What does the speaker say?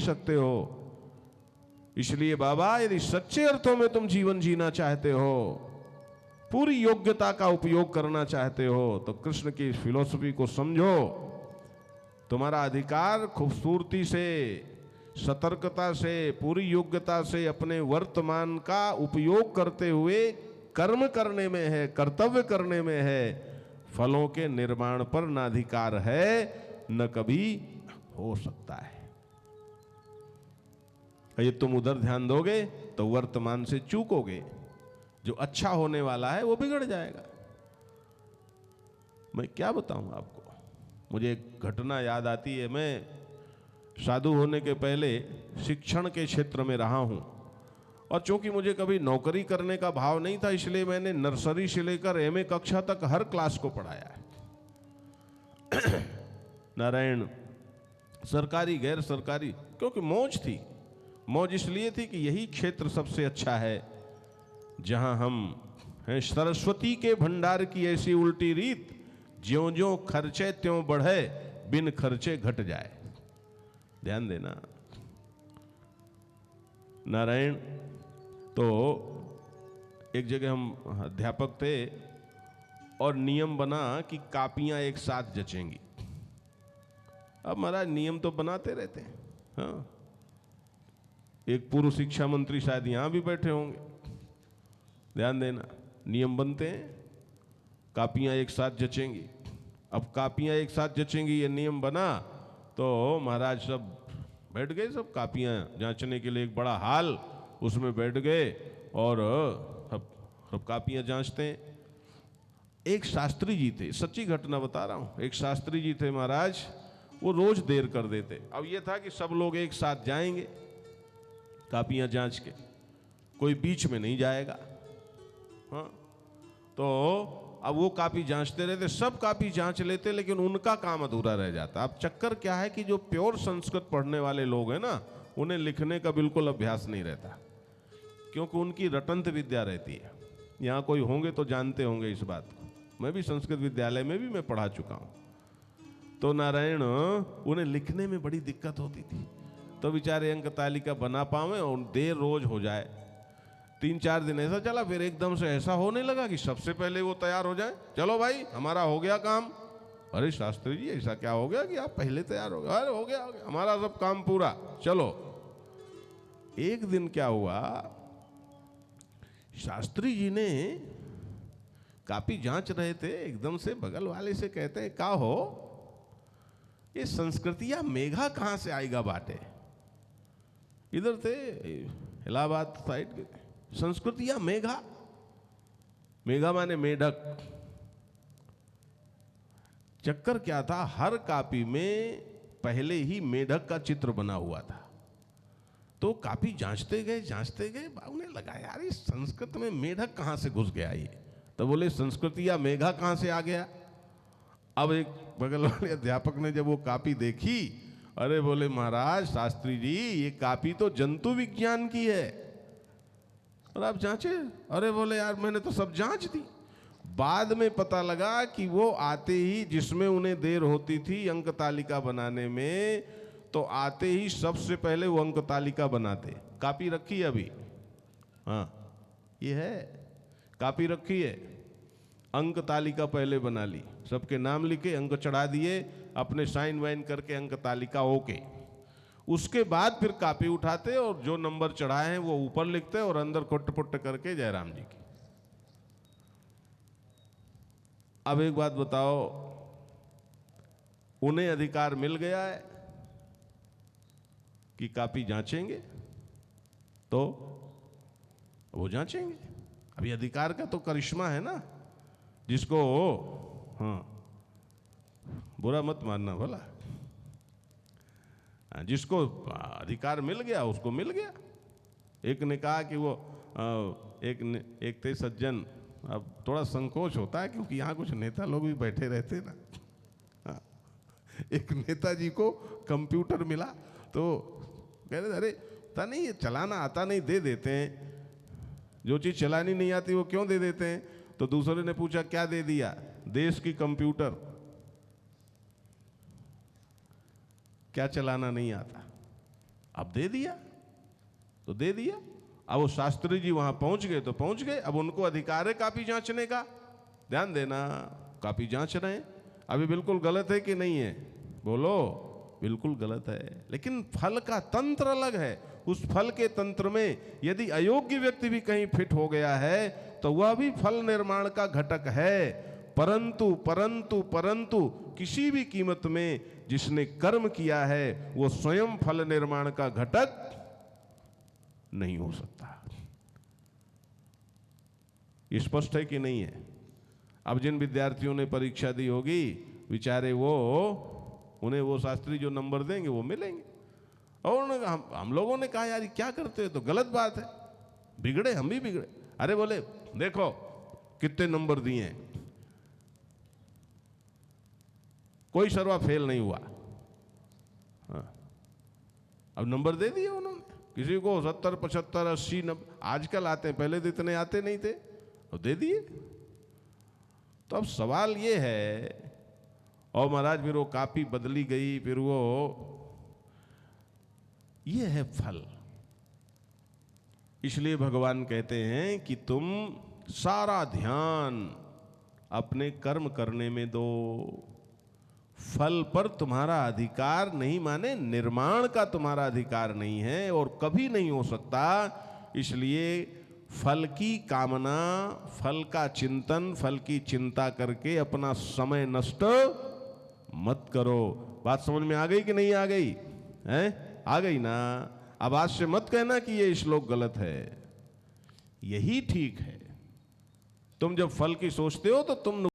सकते हो। इसलिए बाबा, यदि सच्चे अर्थों में तुम जीवन जीना चाहते हो, पूरी योग्यता का उपयोग करना चाहते हो, तो कृष्ण की फिलॉसफी को समझो। तुम्हारा अधिकार खूबसूरती से, सतर्कता से, पूरी योग्यता से अपने वर्तमान का उपयोग करते हुए कर्म करने में है, कर्तव्य करने में है। फलों के निर्माण पर न अधिकार है, न कभी हो सकता है। ये तुम उधर ध्यान दोगे तो वर्तमान से चूकोगे, जो अच्छा होने वाला है वो बिगड़ जाएगा। मैं क्या बताऊं आपको, मुझे एक घटना याद आती है। मैं साधु होने के पहले शिक्षण के क्षेत्र में रहा हूं, और चूंकि मुझे कभी नौकरी करने का भाव नहीं था, इसलिए मैंने नर्सरी से लेकर एमए कक्षा तक हर क्लास को पढ़ाया है। नारायण, सरकारी गैर सरकारी, क्योंकि मौज थी। मौज इसलिए थी कि यही क्षेत्र सबसे अच्छा है जहां हम हैं। सरस्वती के भंडार की ऐसी उल्टी रीत, ज्यों ज्यों खर्चे त्यों बढ़े, बिन खर्चे घट जाए। ध्यान देना नारायण। तो एक जगह हम अध्यापक थे और नियम बना कि कापियां एक साथ जचेंगी। अब महाराज नियम तो बनाते रहते हैं। हाँ, एक पूर्व शिक्षा मंत्री शायद यहां भी बैठे होंगे। ध्यान देना, नियम बनते हैं, कापियां एक साथ जचेंगी। अब कापियां एक साथ जचेंगी, ये नियम बना तो महाराज सब बैठ गए, सब कापियां जांचने के लिए एक बड़ा हाल, उसमें बैठ गए और सब कापियां जांचते हैं। एक शास्त्री जी थे, सच्ची घटना बता रहा हूं। एक शास्त्री जी थे महाराज, वो रोज देर कर देते। अब ये था कि सब लोग एक साथ जाएंगे कापियां जांच के, कोई बीच में नहीं जाएगा। हाँ, तो अब वो कापी जांचते रहते, सब कापी जांच लेते, लेकिन उनका काम अधूरा रह जाता। अब चक्कर क्या है कि जो प्योर संस्कृत पढ़ने वाले लोग हैं ना, उन्हें लिखने का बिल्कुल अभ्यास नहीं रहता, क्योंकि उनकी रटंत विद्या रहती है। यहाँ कोई होंगे तो जानते होंगे इस बात को। मैं भी संस्कृत विद्यालय में भी मैं पढ़ा चुका हूँ। तो नारायण, उन्हें लिखने में बड़ी दिक्कत होती थी। तो बेचारे अंक तालिका बना पावे और देर रोज हो जाए। 3-4 दिन ऐसा चला, फिर एकदम से ऐसा होने लगा कि सबसे पहले वो तैयार हो जाए। चलो भाई, हमारा हो गया काम। अरे शास्त्री जी, ऐसा क्या हो गया कि आप पहले तैयार हो गए? अरे हो गया, हमारा सब काम पूरा, चलो। एक दिन क्या हुआ, शास्त्री जी ने कापी जांच रहे थे, एकदम से बगल वाले से कहते हैं, का हो, ये संस्कृतिया मेघा कहां से आएगा बाटे? इधर थे इलाहाबाद साइड के। संस्कृतिया मेघा, मेघा माने मेढक। चक्कर क्या था, हर कापी में पहले ही मेढक का चित्र बना हुआ था। तो कापी जांचते गए, उन्हें लगा यार इस संस्कृत में मेढक कहां से घुस गया ये। तो बोले संस्कृतिया मेघा कहां से आ गया? अब एक बगल वाले अध्यापक ने जब वो कापी देखी, अरे बोले महाराज शास्त्री जी, ये कापी तो जंतु विज्ञान की है, और आप जांचे? अरे बोले यार मैंने तो सब जांच दी। बाद में पता लगा कि वो आते ही, जिसमें उन्हें देर होती थी अंक तालिका बनाने में, तो आते ही सबसे पहले वो अंक तालिका बनाते। कापी रखी है अभी, हाँ ये है, कापी रखी है, अंक तालिका पहले बना ली, सबके नाम लिखे, अंक चढ़ा दिए, अपने साइन वाइन करके अंक तालिका ओके। उसके बाद फिर कापी उठाते और जो नंबर चढ़ाए हैं वो ऊपर लिखते और अंदर कुट पुट करके जयराम जी की। अब एक बात बताओ, उन्हें अधिकार मिल गया है कि कापी जांचेंगे, तो वो जांचेंगे। अभी अधिकार का तो करिश्मा है ना, जिसको, हाँ बुरा मत मानना भला, जिसको अधिकार मिल गया उसको मिल गया। एक ने कहा कि वो एक थे सज्जन, अब थोड़ा संकोच होता है क्योंकि यहाँ कुछ नेता लोग भी बैठे रहते ना। हाँ, एक नेताजी को कंप्यूटर मिला तो कह रहे अरे पता नहीं ये चलाना आता नहीं, दे देते हैं, जो चीज़ चलानी नहीं आती वो क्यों दे देते हैं? तो दूसरे ने पूछा क्या दे दिया? देश की कंप्यूटर। क्या चलाना नहीं आता? अब दे दिया तो दे दिया। अब वो शास्त्री जी वहां पहुंच गए तो पहुंच गए, अब उनको अधिकार है कापी जांचने का। ध्यान देना, कापी जांच रहे हैं, अभी बिल्कुल गलत है कि नहीं है, बोलो बिल्कुल गलत है। लेकिन फल का तंत्र अलग है। उस फल के तंत्र में यदि अयोग्य व्यक्ति भी कहीं फिट हो गया है तो वह भी फल निर्माण का घटक है। परंतु परंतु परंतु किसी भी कीमत में जिसने कर्म किया है वो स्वयं फल निर्माण का घटक नहीं हो सकता। ये स्पष्ट है कि नहीं है? अब जिन विद्यार्थियों ने परीक्षा दी होगी बेचारे उन्हें वो शास्त्री जो नंबर देंगे वो मिलेंगे। और हम लोगों ने कहा यार ये क्या करते हो, तो गलत बात है, बिगड़े हम भी बिगड़े। अरे बोले देखो कितने नंबर दिए हैं, कोई सर्वा फेल नहीं हुआ। हाँ। अब नंबर दे दिए उन्होंने, किसी को 70 75 80 90 आजकल आते हैं, पहले तो इतने आते नहीं थे, और दे दिए। तो अब सवाल ये है, और महाराज फिर वो कापी बदली गई, फिर वो ये है फल। इसलिए भगवान कहते हैं कि तुम सारा ध्यान अपने कर्म करने में दो, फल पर तुम्हारा अधिकार नहीं, माने निर्माण का तुम्हारा अधिकार नहीं है और कभी नहीं हो सकता। इसलिए फल की कामना, फल का चिंतन, फल की चिंता करके अपना समय नष्ट मत करो। बात समझ में आ गई कि नहीं आ गई? हैं? आ गई ना? अब आज से मत कहना कि ये श्लोक गलत है, यही ठीक है। तुम जब फल की सोचते हो तो तुम